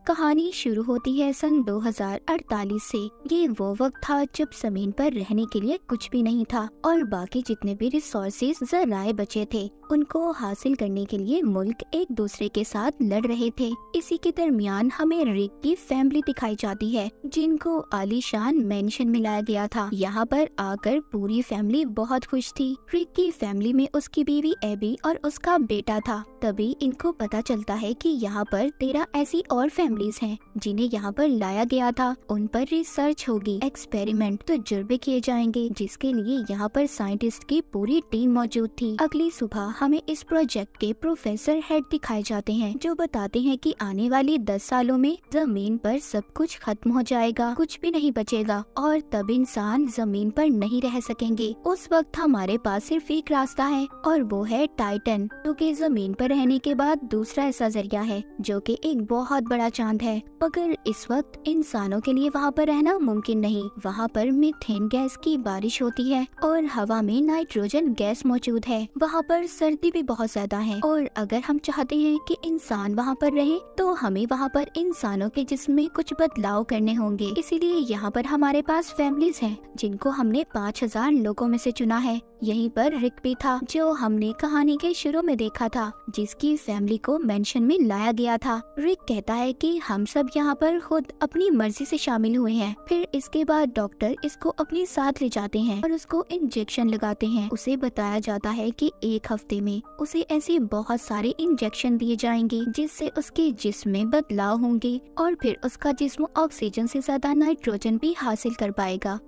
कहानी शुरू होती है सन 2048 से। ये वो वक्त था जब जमीन पर रहने के लिए कुछ भी नहीं था और बाकी जितने भी रिसोर्सेज जराए बचे थे उनको हासिल करने के लिए मुल्क एक दूसरे के साथ लड़ रहे थे। इसी के दरमियान हमें रिक की फैमिली दिखाई जाती है जिनको आलीशान मेंशन में लाया गया था। यहाँ पर आकर पूरी फैमिली बहुत खुश थी। रिक की फैमिली में उसकी बीवी एबी और उसका बेटा था। तभी इनको पता चलता है कि यहाँ पर 13 ऐसी और फैमिलीज हैं जिन्हें यहाँ पर लाया गया था। उन पर रिसर्च होगी, एक्सपेरिमेंट तजुर्बे किए जाएंगे जिसके लिए यहाँ पर साइंटिस्ट की पूरी टीम मौजूद थी। अगली सुबह हमें इस प्रोजेक्ट के प्रोफेसर हेड दिखाए जाते हैं जो बताते हैं कि आने वाले 10 सालों में जमीन पर सब कुछ खत्म हो जाएगा, कुछ भी नहीं बचेगा और तब इंसान जमीन पर नहीं रह सकेंगे। उस वक्त हमारे पास सिर्फ एक रास्ता है और वो है टाइटन, जो कि जमीन पर रहने के बाद दूसरा ऐसा जरिया है जो कि एक बहुत बड़ा चांद है। मगर इस वक्त इंसानों के लिए वहाँ पर रहना मुमकिन नहीं। वहाँ पर मीथेन गैस की बारिश होती है और हवा में नाइट्रोजन गैस मौजूद है। वहाँ पर सर्दी भी बहुत ज्यादा है और अगर हम चाहते हैं कि इंसान वहाँ पर रहे तो हमें वहाँ पर इंसानों के जिस्म में कुछ बदलाव करने होंगे। इसीलिए यहाँ पर हमारे पास फैमिलीज हैं जिनको हमने 5000 लोगों में से चुना है। यहीं पर रिक भी था जो हमने कहानी के शुरू में देखा था, जिसकी फैमिली को मेंशन में लाया गया था। रिक कहता है कि हम सब यहाँ पर खुद अपनी मर्जी से शामिल हुए हैं। फिर इसके बाद डॉक्टर इसको अपने साथ ले जाते हैं और उसको इंजेक्शन लगाते हैं। उसे बताया जाता है कि एक हफ्ते में उसे ऐसे बहुत सारे इंजेक्शन दिए जाएंगे जिससे उसके जिस्म में बदलाव होंगे और फिर उसका जिस्म ऑक्सीजन से ज्यादा नाइट्रोजन भी हासिल कर पाएगा।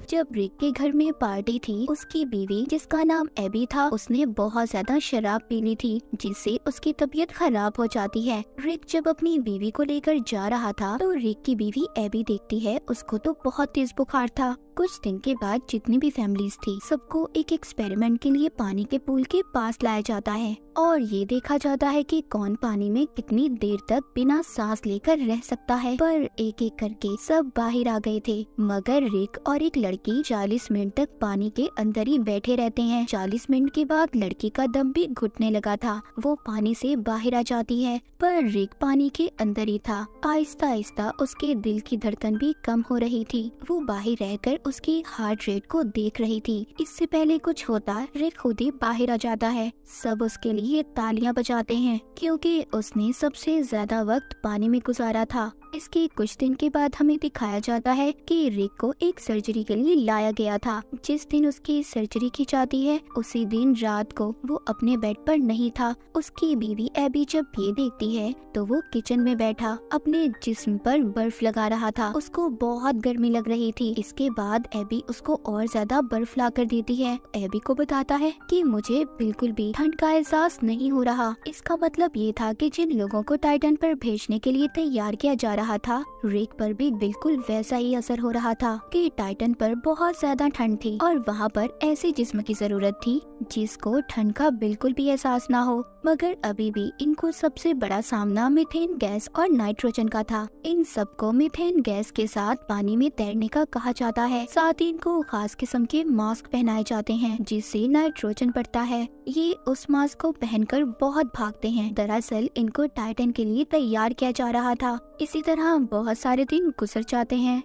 जब रिक के घर में पार्टी थी, उसकी बीवी जिसका नाम एबी था उसने बहुत ज्यादा शराब पी ली थी जिससे उसकी तबीयत खराब हो जाती है। रिक जब अपनी बीवी को लेकर जा रहा था तो रिक की बीवी एबी देखती है उसको तो बहुत तेज बुखार था। कुछ दिन के बाद जितनी भी फैमिलीज थी सबको एक एक्सपेरिमेंट के लिए पानी के पूल के पास लाया जाता है और ये देखा जाता है कि कौन पानी में कितनी देर तक बिना सांस लेकर रह सकता है। पर एक एक करके सब बाहर आ गए थे मगर रिक और एक लड़की 40 मिनट तक पानी के अंदर ही बैठे रहते हैं। 40 मिनट के बाद लड़की का दम भी घुटने लगा था, वो पानी से बाहर आ जाती है पर रिक पानी के अंदर ही था। आहिस्ता आहिस्ता उसके दिल की धड़कन भी कम हो रही थी। वो बाहर रहकर उसकी हार्ट रेट को देख रही थी। इससे पहले कुछ होता रिक खुद ही बाहर आ जाता है। सब उसके लिए तालियां बजाते हैं क्योंकि उसने सबसे ज्यादा वक्त पानी में गुजारा था। इसके कुछ दिन के बाद हमें दिखाया जाता है कि रिक को एक सर्जरी के लिए लाया गया था। जिस दिन उसकी सर्जरी की जाती है उसी दिन रात को वो अपने बेड पर नहीं था। उसकी बीवी एबी जब ये देखती है तो वो किचन में बैठा अपने जिस्म पर बर्फ लगा रहा था। उसको बहुत गर्मी लग रही थी। इसके बाद एबी उसको और ज्यादा बर्फ ला कर देती है। एबी को बताता है कि मुझे बिल्कुल भी ठंड का एहसास नहीं हो रहा। इसका मतलब ये था कि जिन लोगों को टाइटन पर भेजने के लिए तैयार किया जा रहा था रिक पर भी बिल्कुल वैसा ही असर हो रहा था कि टाइटन पर बहुत ज्यादा ठंड थी और वहाँ पर ऐसे जिस्म की जरूरत थी जिसको ठंड का बिल्कुल भी एहसास ना हो। मगर अभी भी इनको सबसे बड़ा सामना मीथेन गैस और नाइट्रोजन का था। इन सबको मीथेन गैस के साथ पानी में तैरने का कहा जाता है। साथ ही इनको खास किस्म के मास्क पहनाए जाते हैं जिससे नाइट्रोजन बढ़ता है। ये उस मास्क को पहनकर बहुत भागते हैं। दरअसल इनको टाइटन के लिए तैयार किया जा रहा था। इसी तरह बहुत सारे दिन गुजर जाते हैं।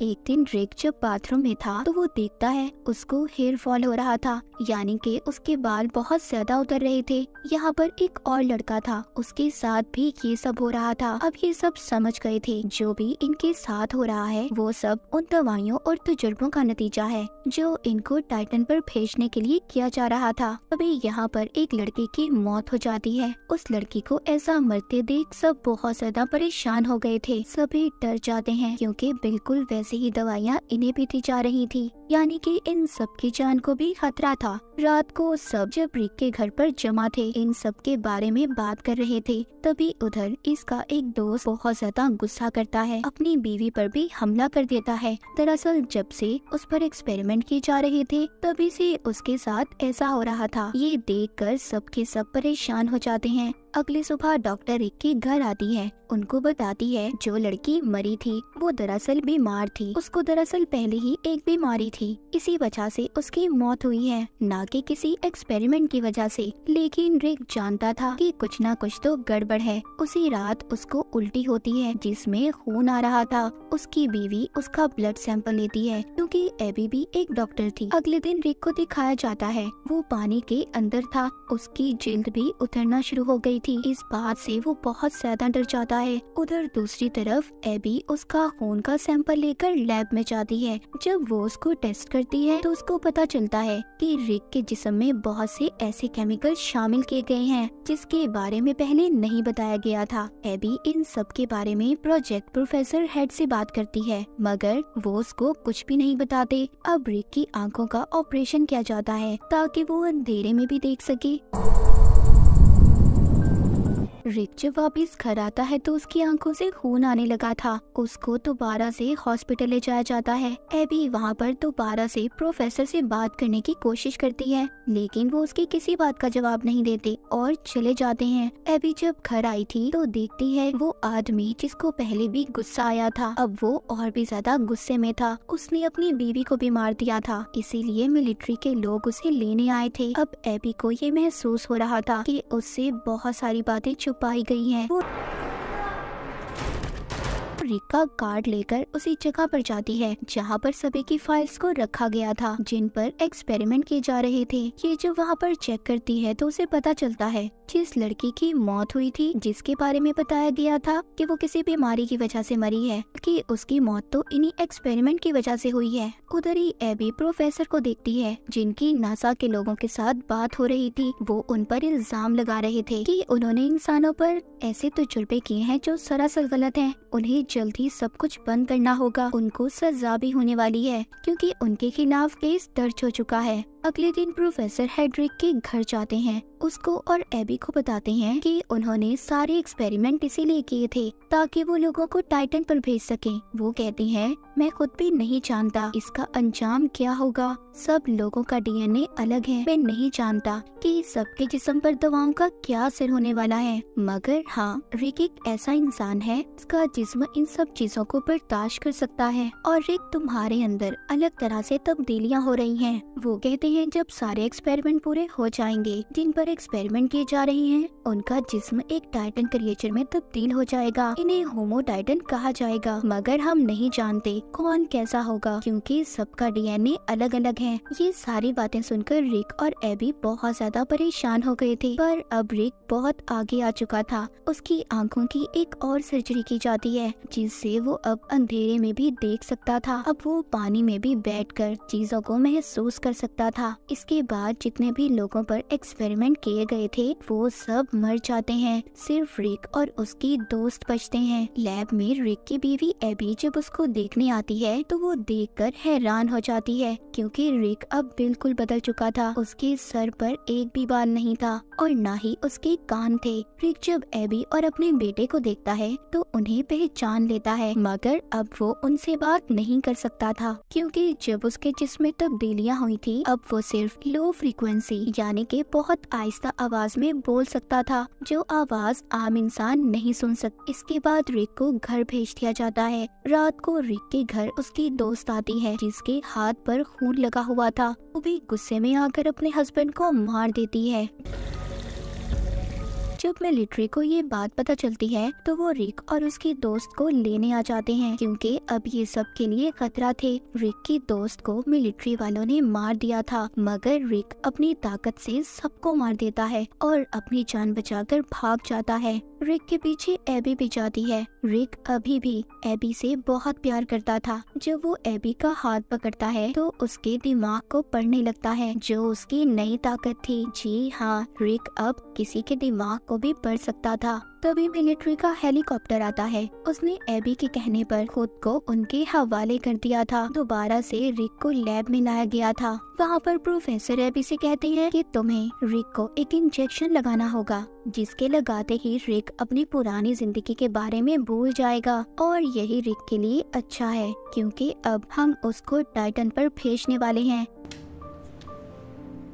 एक दिन रिक जब बाथरूम में था तो वो देखता है उसको हेयर फॉल हो रहा था, यानी कि उसके बाल बहुत ज्यादा उतर रहे थे। यहाँ पर एक और लड़का था, उसके साथ भी ये सब हो रहा था। अब ये सब समझ गए थे जो भी इनके साथ हो रहा है वो सब उन दवाइयों और तजुर्बों का नतीजा है जो इनको टाइटन पर भेजने के लिए किया जा रहा था। अभी यहाँ पर एक लड़के की मौत हो जाती है। उस लड़की को ऐसा मरते देख सब बहुत ज्यादा परेशान हो गए थे। सभी डर जाते हैं क्योंकि बिल्कुल वैसे ही दवाइयाँ इन्हें भी दी जा रही थी, यानी कि इन सब की जान को भी खतरा था। रात को सब जब रिक के घर पर जमा थे इन सब के बारे में बात कर रहे थे तभी उधर इसका एक दोस्त बहुत ज्यादा गुस्सा करता है, अपनी बीवी पर भी हमला कर देता है। दरअसल जब से उस पर एक्सपेरिमेंट किए जा रहे थे तभी से उसके साथ ऐसा हो रहा था। ये देखकर सबके सब परेशान हो जाते हैं। अगली सुबह डॉक्टर रिक के घर आती है, उनको बताती है जो लड़की मरी थी वो दरअसल बीमार थी, उसको दरअसल पहले ही एक बीमारी थी, इसी वजह से उसकी मौत हुई है, ना कि किसी एक्सपेरिमेंट की वजह से। लेकिन रिक जानता था कि कुछ ना कुछ तो गड़बड़ है। उसी रात उसको उल्टी होती है जिसमें खून आ रहा था। उसकी बीवी उसका ब्लड सैंपल लेती है क्योंकि एबी भी एक डॉक्टर थी। अगले दिन रिक को दिखाया जाता है वो पानी के अंदर था, उसकी जिल्द भी उतरना शुरू हो गई थी। इस बात से वो बहुत ज्यादा डर जाता है। उधर दूसरी तरफ एबी उसका खून का सैंपल लेकर लैब में जाती है। जब वो उसको टेस्ट करती है तो उसको पता चलता है कि रिक के जिस्म में बहुत से ऐसे केमिकल शामिल किए गए हैं जिसके बारे में पहले नहीं बताया गया था। एबी इन सब के बारे में प्रोजेक्ट प्रोफेसर हेड से बात करती है मगर वो उसको कुछ भी नहीं बताते। अब रिक की आंखों का ऑपरेशन किया जाता है ताकि वो अंधेरे में भी देख सके। रिक जब वापिस घर आता है तो उसकी आंखों से खून आने लगा था। उसको दोबारा से हॉस्पिटल ले जाया जाता है। एबी वहाँ पर दोबारा से प्रोफेसर से बात करने की कोशिश करती है लेकिन वो उसकी किसी बात का जवाब नहीं देते और चले जाते हैं। एबी जब घर आई थी तो देखती है वो आदमी जिसको पहले भी गुस्सा आया था अब वो और भी ज्यादा गुस्से में था। उसने अपनी बीवी को भी मार दिया था, इसीलिए मिलिट्री के लोग उसे लेने आए थे। अब एबी को ये महसूस हो रहा था कि उससे बहुत सारी बातें छुपाई गई हैं। वो रिक का कार्ड लेकर उसी जगह पर जाती है जहाँ पर सभी की फाइल्स को रखा गया था जिन पर एक्सपेरिमेंट किए जा रहे थे। ये जब वहाँ पर चेक करती है तो उसे पता चलता है जिस लड़की की मौत हुई थी, जिसके बारे में बताया गया था कि वो किसी बीमारी की वजह से मरी है, कि उसकी मौत तो इन्हीं एक्सपेरिमेंट की वजह से हुई है। उधर ही एबी प्रोफेसर को देखती है जिनकी नासा के लोगों के साथ बात हो रही थी। वो उन पर इल्जाम लगा रहे थे कि उन्होंने इंसानों पर ऐसे तजुर्बे किए हैं जो सरासर गलत हैं। उन्हें जल्दी सब कुछ बंद करना होगा। उनको सजा भी होने वाली है क्योंकि उनके खिलाफ केस दर्ज हो चुका है। अगले दिन प्रोफेसर हेड्रिक के घर जाते हैं, उसको और एबी को बताते हैं कि उन्होंने सारे एक्सपेरिमेंट इसीलिए किए थे ताकि वो लोगों को टाइटन पर भेज सकें। वो कहती हैं मैं खुद भी नहीं जानता इसका अंजाम क्या होगा। सब लोगों का डीएनए अलग है। मैं नहीं जानता कि सबके जिस्म पर दवाओं का क्या असर होने वाला है, मगर हाँ रिक एक ऐसा इंसान है जिसका जिस्म इन सब चीजों को बर्दाश्त कर सकता है। और रिक तुम्हारे अंदर अलग तरह से तब्दीलियाँ हो रही हैं। वो कहते हैं जब सारे एक्सपेरिमेंट पूरे हो जाएंगे जिन पर एक्सपेरिमेंट किए जा रहे हैं उनका जिस्म एक टाइटन क्रिएचर में तब्दील हो जाएगा। इन्हें होमो टाइटन कहा जाएगा, मगर हम नहीं जानते कौन कैसा होगा क्योंकि सबका डीएनए अलग अलग है। ये सारी बातें सुनकर रिक और एबी बहुत ज्यादा परेशान हो गए थे, पर अब रिक बहुत आगे आ चुका था। उसकी आंखों की एक और सर्जरी की जाती है जिससे वो अब अंधेरे में भी देख सकता था। अब वो पानी में भी बैठकर चीजों को महसूस कर सकता था। इसके बाद जितने भी लोगों पर एक्सपेरिमेंट किए गए थे वो सब मर जाते हैं, सिर्फ रिक और उसकी दोस्त बचते हैं। लैब में रिक की बीवी एबी जब उसको देखने आती है तो वो देखकर हैरान हो जाती है क्योंकि रिक अब बिल्कुल बदल चुका था। उसके सर पर एक भी बाल नहीं था और ना ही उसके कान थे। रिक जब एबी और अपने बेटे को देखता है तो उन्हें पहचान लेता है, मगर अब वो उनसे बात नहीं कर सकता था क्योंकि जब उसके जिस्म में तब्दीलियां हुई थी अब वो सिर्फ लो फ्रीक्वेंसी यानी कि बहुत आहिस्ता आवाज में बोल सकता था, जो आवाज आम इंसान नहीं सुन सकता। इसके बाद रिक को घर भेज दिया जाता है। रात को रिक के घर उसकी दोस्त आती है जिसके हाथ पर खून लगा हुआ था। वो भी गुस्से में आकर अपने हस्बैंड को मार देती है। जब मिलिट्री को ये बात पता चलती है तो वो रिक और उसकी दोस्त को लेने आ जाते हैं क्योंकि अब ये सब के लिए खतरा थे। रिक की दोस्त को मिलिट्री वालों ने मार दिया था, मगर रिक अपनी ताकत से सबको मार देता है और अपनी जान बचाकर भाग जाता है। रिक के पीछे एबी भी जाती है। रिक अभी भी एबी से बहुत प्यार करता था। जब वो एबी का हाथ पकड़ता है तो उसके दिमाग को पढ़ने लगता है, जो उसकी नई ताकत थी। जी हाँ, रिक अब किसी के दिमाग को भी पढ़ सकता था। तभी मिलिट्री का हेलीकॉप्टर आता है। उसने एबी के कहने पर खुद को उनके हवाले कर दिया था। दोबारा से रिक को लैब में लाया गया था। वहाँ पर प्रोफेसर एबी से कहते हैं कि तुम्हें रिक को एक इंजेक्शन लगाना होगा जिसके लगाते ही रिक अपनी पुरानी जिंदगी के बारे में भूल जाएगा और यही रिक के लिए अच्छा है क्योंकि अब हम उसको टाइटन पर भेजने वाले हैं।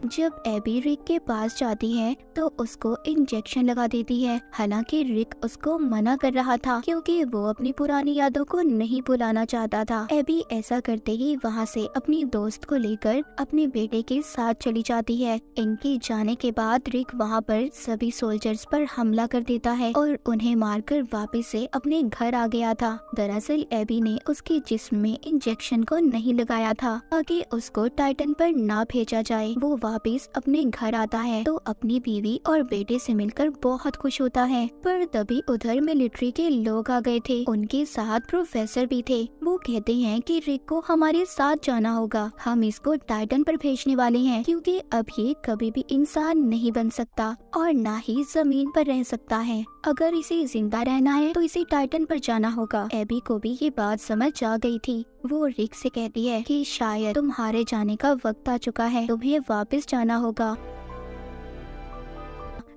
जब एबी रिक के पास जाती है तो उसको इंजेक्शन लगा देती है। हालांकि रिक उसको मना कर रहा था क्योंकि वो अपनी पुरानी यादों को नहीं भुलाना चाहता था। एबी ऐसा करते ही वहाँ से अपनी दोस्त को लेकर अपने बेटे के साथ चली जाती है। इनके जाने के बाद रिक वहाँ पर सभी सोल्जर्स पर हमला कर देता है और उन्हें मारकर वापस से अपने घर आ गया था। दरअसल एबी ने उसके जिस्म में इंजेक्शन को नहीं लगाया था ताकि उसको टाइटन पर ना भेजा जाए। वो वापस अपने घर आता है तो अपनी बीवी और बेटे से मिलकर बहुत खुश होता है, पर तभी उधर मिलिट्री के लोग आ गए थे। उनके साथ प्रोफेसर भी थे। वो कहते हैं कि रिक को हमारे साथ जाना होगा, हम इसको टाइटन पर भेजने वाले हैं क्योंकि अब ये कभी भी इंसान नहीं बन सकता और ना ही जमीन पर रह सकता है। अगर इसे जिंदा रहना है तो इसे टाइटन पर जाना होगा। एबी को भी ये बात समझ आ गई थी। वो रिक से कहती है कि शायद तुम्हारे जाने का वक्त आ चुका है, तुम्हें वापस जाना होगा।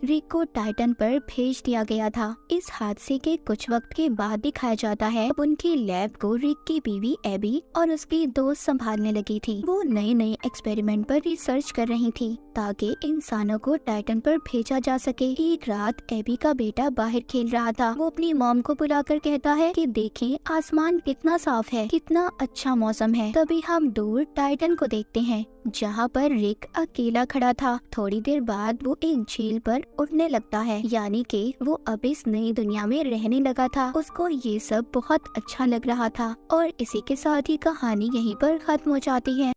रिक को टाइटन पर भेज दिया गया था। इस हादसे के कुछ वक्त के बाद दिखाया जाता है अब उनकी लैब को रिक की बीवी एबी और उसकी दोस्त संभालने लगी थी। वो नए नए एक्सपेरिमेंट पर रिसर्च कर रही थी ताकि इंसानों को टाइटन पर भेजा जा सके। एक रात एबी का बेटा बाहर खेल रहा था। वो अपनी मॉम को बुलाकर कहता है कि देखें आसमान कितना साफ है, कितना अच्छा मौसम है। तभी हम दूर टाइटन को देखते हैं जहाँ पर रिक अकेला खड़ा था। थोड़ी देर बाद वो एक झील पर उड़ने लगता है, यानी कि वो अब इस नई दुनिया में रहने लगा था। उसको ये सब बहुत अच्छा लग रहा था और इसी के साथ ही कहानी यहीं पर खत्म हो जाती है।